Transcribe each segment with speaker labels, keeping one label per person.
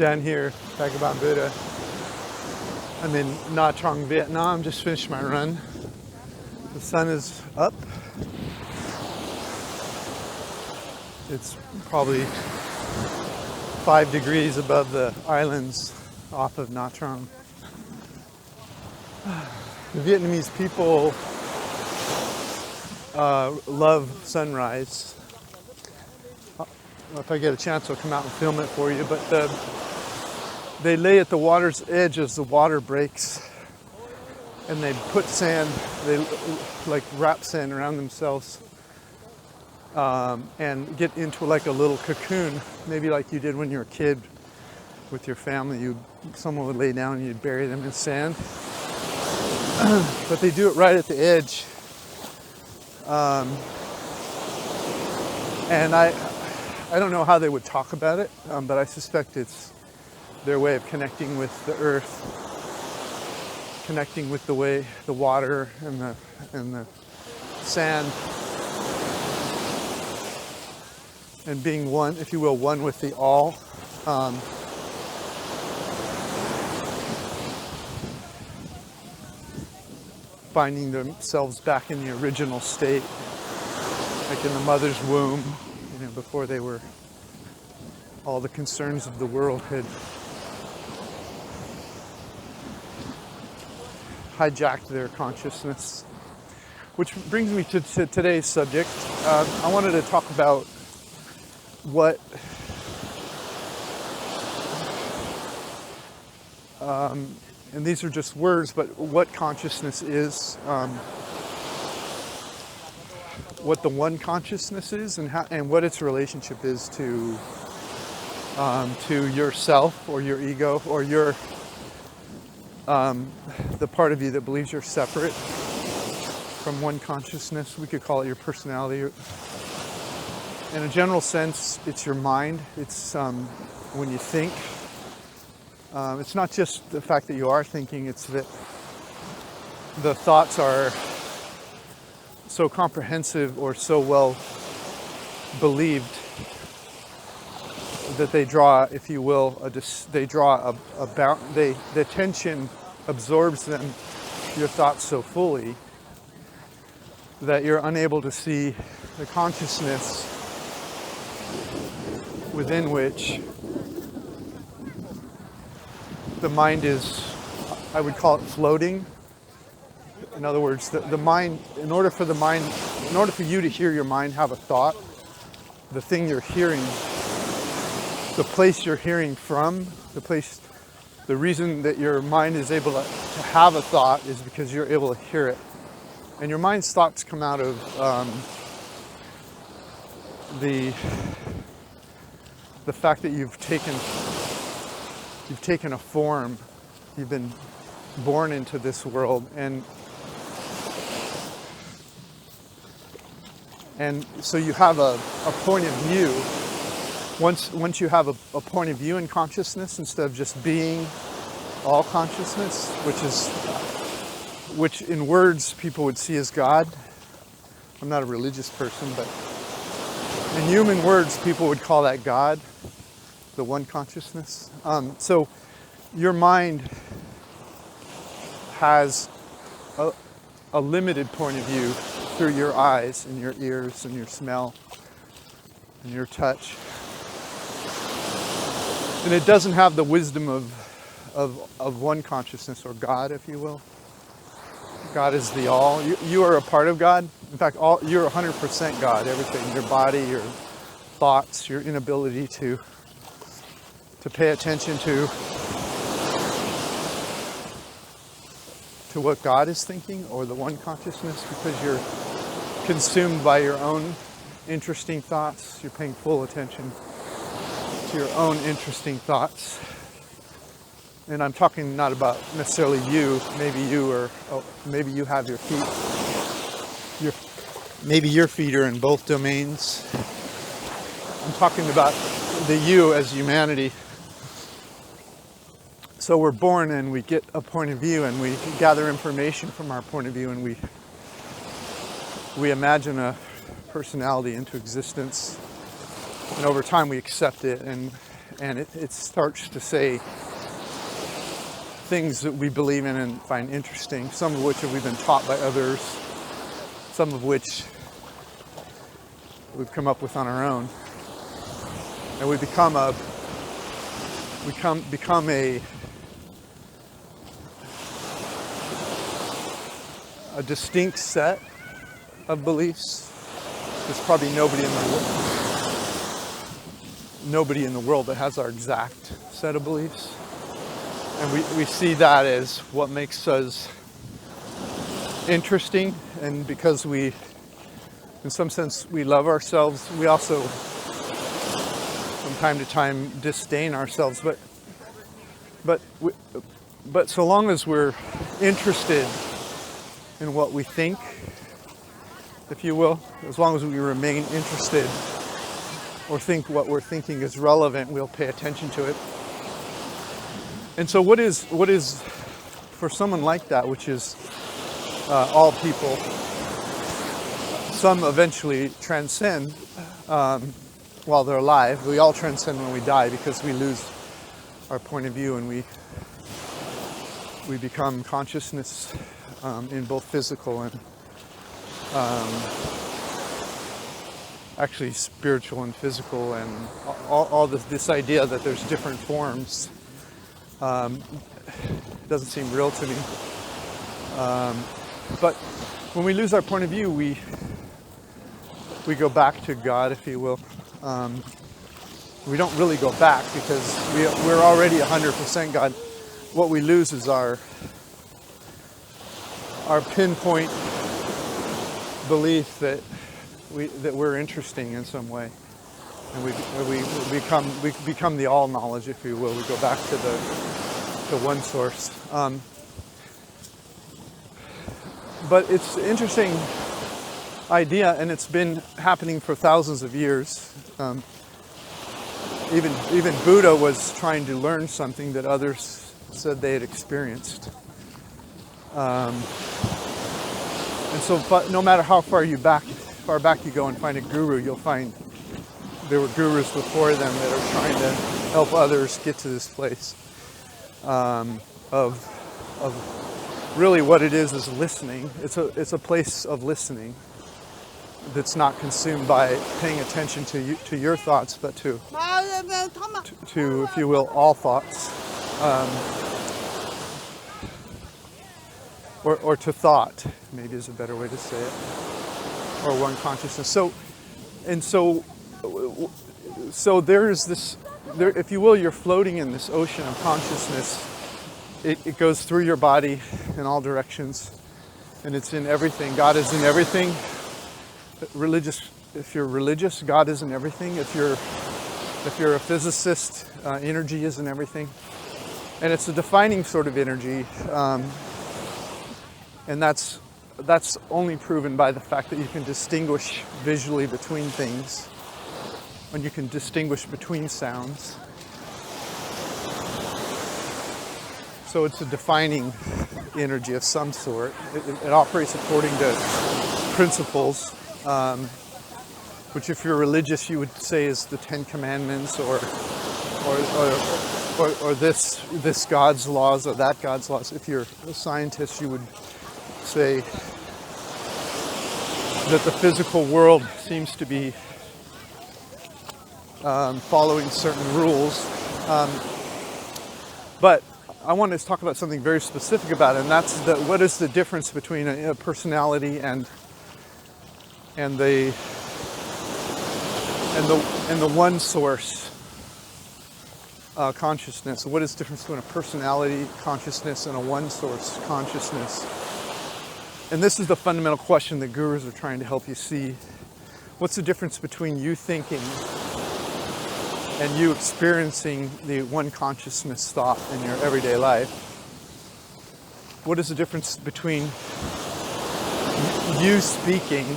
Speaker 1: Down here, Vagabond Buddha. I'm in Nha Trang, Vietnam. Just finished my run. The sun is up. It's probably 5 degrees above the islands off of Nha Trang. The Vietnamese people love sunrise. If I get a chance, I'll come out and film it for you. But they lay at the water's edge as the water breaks, and they put sand. They like wrap sand around themselves and get into like a little cocoon, maybe like you did when you were a kid with your family. Someone would lay down and you'd bury them in sand. But they do it right at the edge. And I don't know how they would talk about it, but I suspect it's their way of connecting with the earth, connecting with the water and the sand, and being one, if you will, one with the all. Finding themselves back in the original state, like in the mother's womb, before they were, all the concerns of the world had hijacked their consciousness. Which brings me to today's subject. I wanted to talk about what and these are just words, but what consciousness is, what the one consciousness is, and what its relationship is to yourself or your ego or your the part of you that believes you're separate from one consciousness. We could call it your personality. In a general sense, it's your mind. It's when you think. It's not just the fact that you are thinking, it's that the thoughts are so comprehensive or so well believed that they draw, if you will, the attention absorbs them, your thoughts so fully that you're unable to see the consciousness within which the mind is, I would call it floating. In other words, the mind, in order for you to hear your mind have a thought, the thing you're hearing, the place you're hearing from, the reason that your mind is able to have a thought is because you're able to hear it. And your mind's thoughts come out of the fact that you've taken a form, you've been born into this world, and so you have a point of view. Once you have a point of view in consciousness, instead of just being all consciousness, which in words people would see as God. I'm not a religious person, but in human words people would call that God, the one consciousness. So your mind has a limited point of view through your eyes and your ears and your smell and your touch. And it doesn't have the wisdom of one consciousness, or God, if you will. God is the all. You are a part of God. In fact, you're 100% God. Everything, your body, your thoughts, your inability to pay attention to what God is thinking, or the one consciousness, because you're consumed by your own interesting thoughts. You're paying full attention to your own interesting thoughts. And I'm talking not about necessarily you. Maybe you have your feet. Maybe your feet are in both domains. I'm talking about the you as humanity. So we're born and we get a point of view, and we gather information from our point of view, and we imagine a personality into existence, and over time we accept it, and it starts to say things that we believe in and find interesting, some of which we've been taught by others, some of which we've come up with on our own. And we become a distinct set of beliefs. There's probably nobody in the world that has our exact set of beliefs. And we see that as what makes us interesting, and because we, in some sense, we love ourselves, we also from time to time disdain ourselves, but so long as we're interested in what we think, if you will, as long as we remain interested or think what we're thinking is relevant, we'll pay attention to it. And so what is for someone like that, which is all people, some eventually transcend while they're alive. We all transcend when we die because we lose our point of view and we become consciousness in both physical and actually spiritual and physical, and all this idea that there's different forms doesn't seem real to me. But when we lose our point of view, we go back to God, if you will. We don't really go back because we're already 100% God. What we lose is our pinpoint belief that we're interesting in some way, and we become the all knowledge, if you will. We go back to the one source. But it's an interesting idea, and it's been happening for thousands of years. Even Buddha was trying to learn something that others said they had experienced. And so, but no matter how far back you go and find a guru, you'll find there were gurus before them that are trying to help others get to this place of really what it is listening. It's a place of listening that's not consumed by paying attention to your thoughts, but to if you will, all thoughts, or to thought, maybe is a better way to say it, or one consciousness. So there's this, if you will, you're floating in this ocean of consciousness. It goes through your body in all directions, and it's in everything. God is in everything. If you're religious, God is in everything. If you're a physicist, energy is in everything, and it's a defining sort of energy, and that's only proven by the fact that you can distinguish visually between things, when you can distinguish between sounds. So it's a defining energy of some sort. It operates according to principles, which if you're religious you would say is the Ten Commandments, or this God's laws or that God's laws. If you're a scientist, you would say that the physical world seems to be following certain rules. But I want to talk about something very specific about it, and that's what is the difference between a personality and the one source consciousness. What is the difference between a personality consciousness and a one source consciousness? And this is the fundamental question that gurus are trying to help you see. What's the difference between you thinking and you experiencing the one consciousness thought in your everyday life? What is the difference between you speaking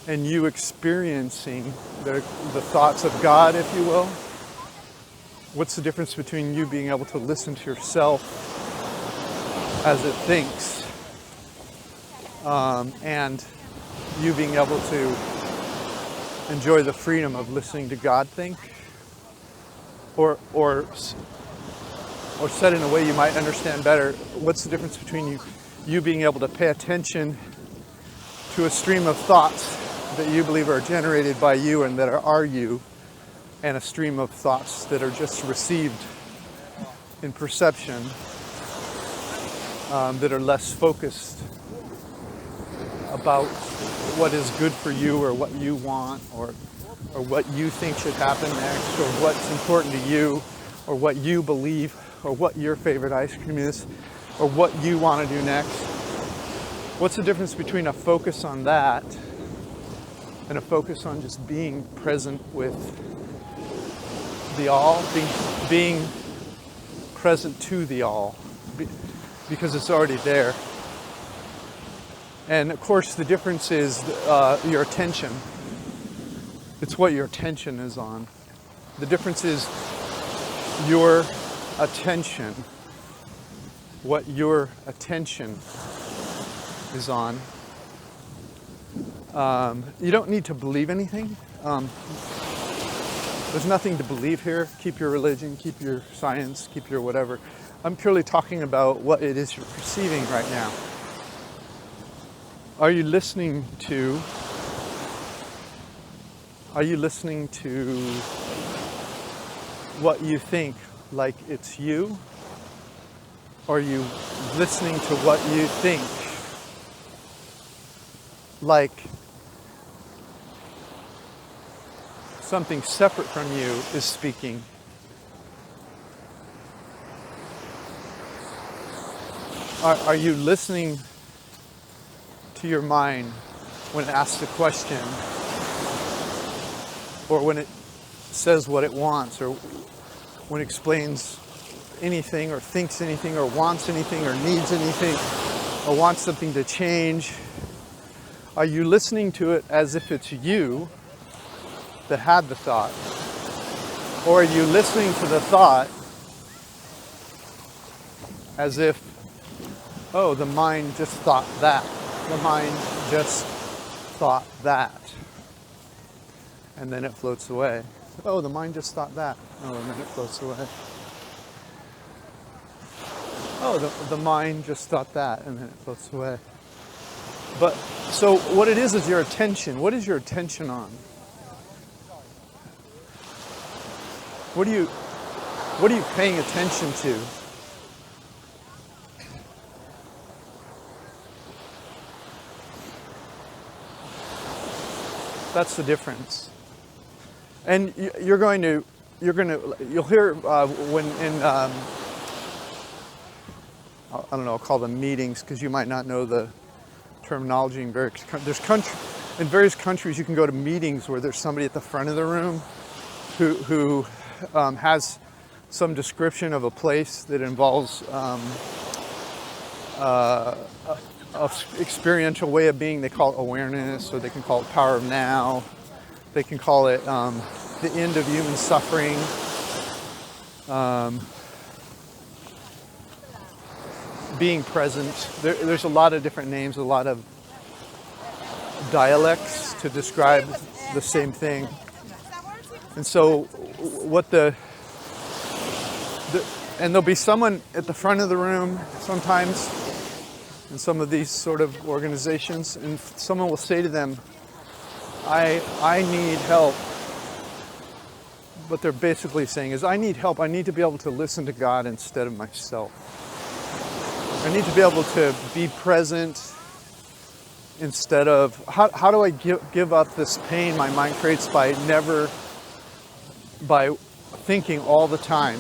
Speaker 1: and you experiencing the thoughts of God, if you will? What's the difference between you being able to listen to yourself as it thinks, and you being able to enjoy the freedom of listening to God think? or said in a way you might understand better, what's the difference between you being able to pay attention to a stream of thoughts that you believe are generated by you and that are you, and a stream of thoughts that are just received in perception, that are less focused about what is good for you or what you want or what you think should happen next or what's important to you or what you believe or what your favorite ice cream is or what you want to do next. What's the difference between a focus on that and a focus on just being present with the all, being present to the all, because it's already there. And of course the difference is your attention. It's what your attention is on. The difference is your attention, what your attention is on. You don't need to believe anything. There's nothing to believe here. Keep your religion, keep your science, keep your whatever. I'm purely talking about what it is you're perceiving right now. Are you listening to what you think like it's you? Or are you listening to what you think like something separate from you is speaking? Are you listening to your mind when it asks a question, or when it says what it wants, or when it explains anything, or thinks anything, or wants anything, or needs anything, or wants something to change? Are you listening to it as if it's you that had the thought? Or are you listening to the thought as if, oh, the mind just thought that. The mind just thought that. And then it floats away. Oh, the mind just thought that. Oh, and then it floats away. Oh, the mind just thought that, and then it floats away. But, so what it is your attention. What is your attention on? What are you paying attention to? That's the difference. And you'll hear when in, I don't know, I'll call them meetings because you might not know the terminology in various in various countries. You can go to meetings where there's somebody at the front of the room who has some description of a place that involves a experiential way of being. They call it awareness, or they can call it power of now. They can call it the end of human suffering. Being present. There's a lot of different names, a lot of dialects to describe the same thing. And so and there'll be someone at the front of the room sometimes in some of these sort of organizations, and someone will say to them, I need help. What they're basically saying is, I need help. I need to be able to listen to God instead of myself. I need to be able to be present instead of, how do I give up this pain my mind creates by thinking all the time?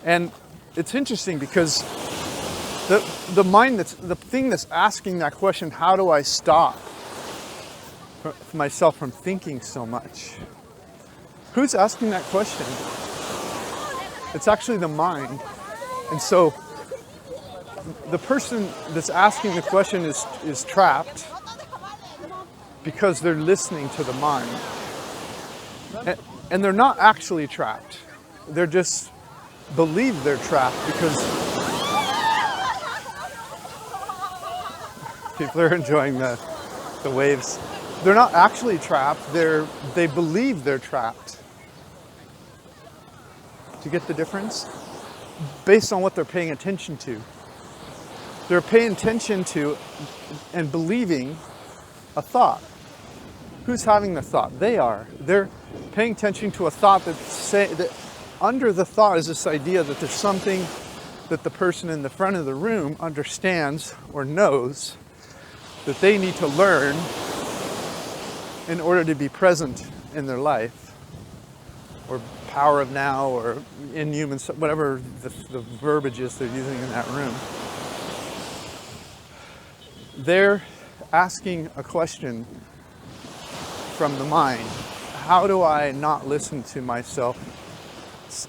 Speaker 1: And it's interesting because the mind the thing that's asking that question, how do I stop myself from thinking so much? Who's asking that question? It's actually the mind. And so the person that's asking the question is trapped because they're listening to the mind. And they're not actually trapped. They're just believe they're trapped because people are enjoying the waves. They're not actually trapped, they believe they're trapped. Do you get the difference? Based on what they're paying attention to. They're paying attention to and believing a thought. Who's having the thought? They are. They're paying attention to a thought that under the thought is this idea that there's something that the person in the front of the room understands or knows that they need to learn in order to be present in their life, or power of now, or inhuman, whatever the verbiage is they're using in that room. They're asking a question from the mind. How do I not listen to myself?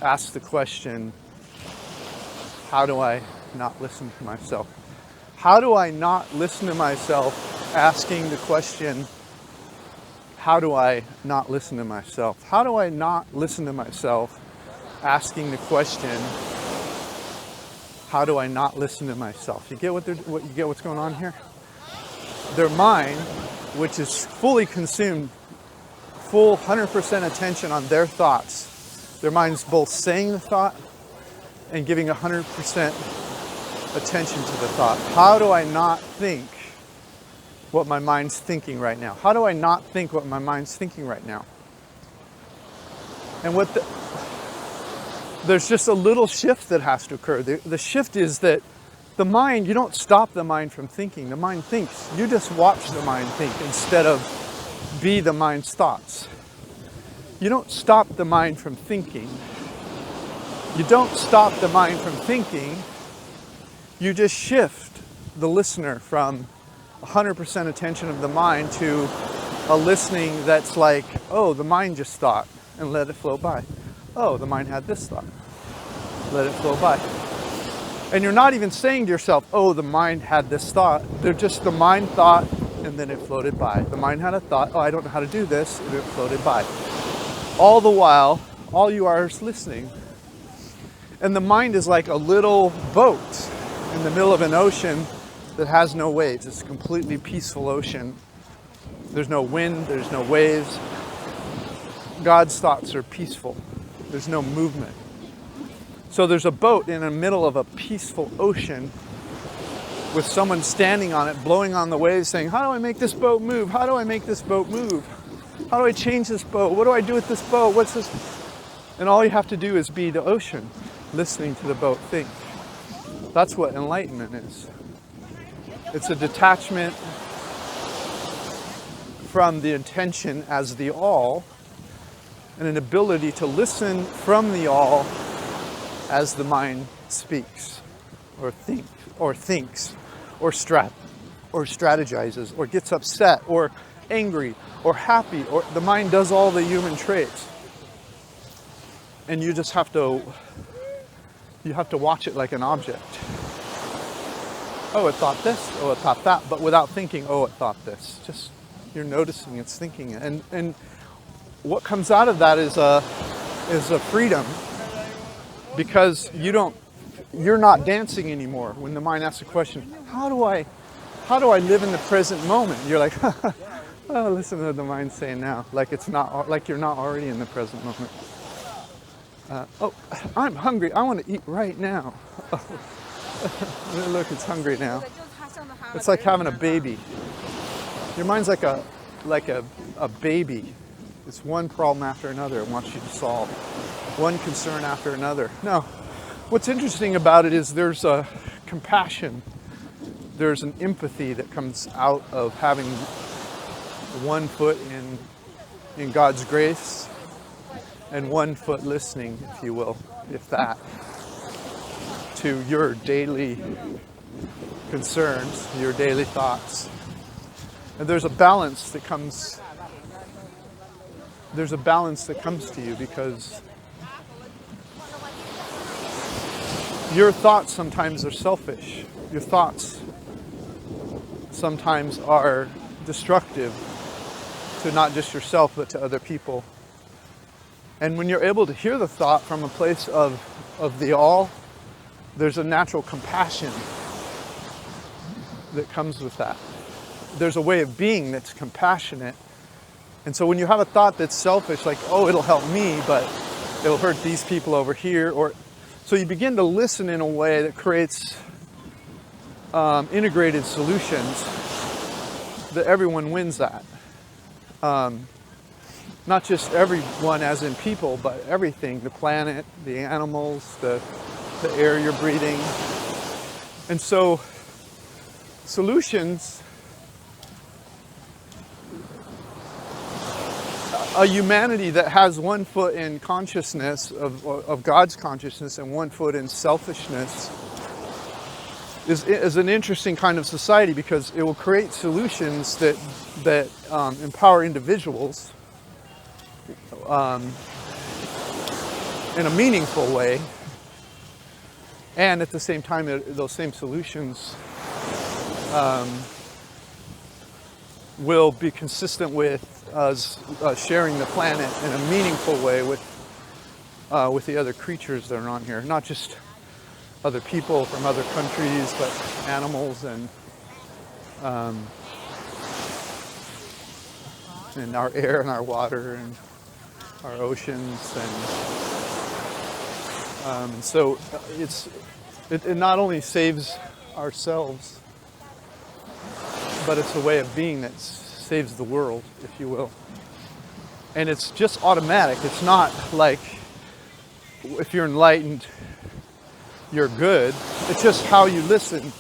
Speaker 1: Ask the question, how do I not listen to myself? How do I not listen to myself? Asking the question, how do I not listen to myself? How do I not listen to myself? Asking the question, how do I not listen to myself? You get you get what's going on here? Their mind, which is fully consumed, full 100% attention on their thoughts. Their mind's both saying the thought and giving 100% attention to the thought. How do I not think what my mind's thinking right now? How do I not think what my mind's thinking right now? And there's just a little shift that has to occur. The shift is that the mind, you don't stop the mind from thinking. The mind thinks. You just watch the mind think instead of be the mind's thoughts. You don't stop the mind from thinking. You don't stop the mind from thinking. You just shift the listener from 100% attention of the mind to a listening that's like, oh, the mind just thought, and let it flow by. Oh, the mind had this thought. Let it flow by. And you're not even saying to yourself, oh, the mind had this thought. They're just the mind thought, and then it floated by. The mind had a thought, oh, I don't know how to do this, and it floated by. All the while, all you are is listening. And the mind is like a little boat in the middle of an ocean that has no waves. It's a completely peaceful ocean. There's no wind, there's no waves. God's thoughts are peaceful. There's no movement. So there's a boat in the middle of a peaceful ocean with someone standing on it, blowing on the waves, saying, how do I make this boat move? How do I make this boat move? How do I change this boat? What do I do with this boat? What's this? And all you have to do is be the ocean, listening to the boat think. That's what enlightenment is. It's a detachment from the intention as the all, and an ability to listen from the all as the mind speaks, or thinks, or strategizes, or gets upset, or angry, or happy, or the mind does all the human traits. And you just have to watch it like an object. Oh, it thought this, oh, it thought that, but without thinking, oh, it thought this. Just, you're noticing it's thinking it. And what comes out of that is a freedom, because you're not dancing anymore. When the mind asks a question, how do I live in the present moment? You're like, oh, listen to the mind saying now, like you're not already in the present moment. Oh, I'm hungry. I want to eat right now. Look, it's hungry now. It's like having a baby. Your mind's like a baby. It's one problem after another it wants you to solve. One concern after another. No. What's interesting about it is there's a compassion. There's an empathy that comes out of having one foot in God's grace and 1 foot listening, if you will, if that, to your daily concerns, your daily thoughts. And there's a balance that comes to you, because your thoughts sometimes are selfish. Your thoughts sometimes are destructive to not just yourself, but to other people. And when you're able to hear the thought from a place of the all, there's a natural compassion that comes with that. there's a way of being that's compassionate. And so when you have a thought that's selfish, like, oh, it'll help me, but it'll hurt these people over here, so you begin to listen in a way that creates integrated solutions that everyone wins that. Not just everyone as in people, but everything, the planet, the animals, the air you're breathing. And so solutions, a humanity that has one foot in consciousness of God's consciousness and one foot in selfishness is an interesting kind of society, because it will create solutions that empower individuals in a meaningful way, and at the same time those same solutions will be consistent with us sharing the planet in a meaningful way with the other creatures that are on here, not just other people from other countries, but animals and our air and our water and our oceans, and so it not only saves ourselves, but it's a way of being that saves the world, if you will. And it's just automatic. It's not like if you're enlightened, you're good. It's just how you listen.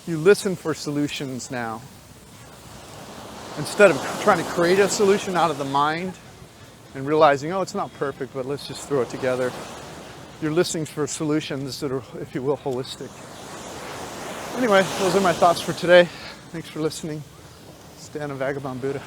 Speaker 1: You listen for solutions now. Instead of trying to create a solution out of the mind and realizing, oh, it's not perfect, but let's just throw it together. You're listening for solutions that are, if you will, holistic. Anyway, those are my thoughts for today. Thanks for listening. Stay on a Vagabond Buddha.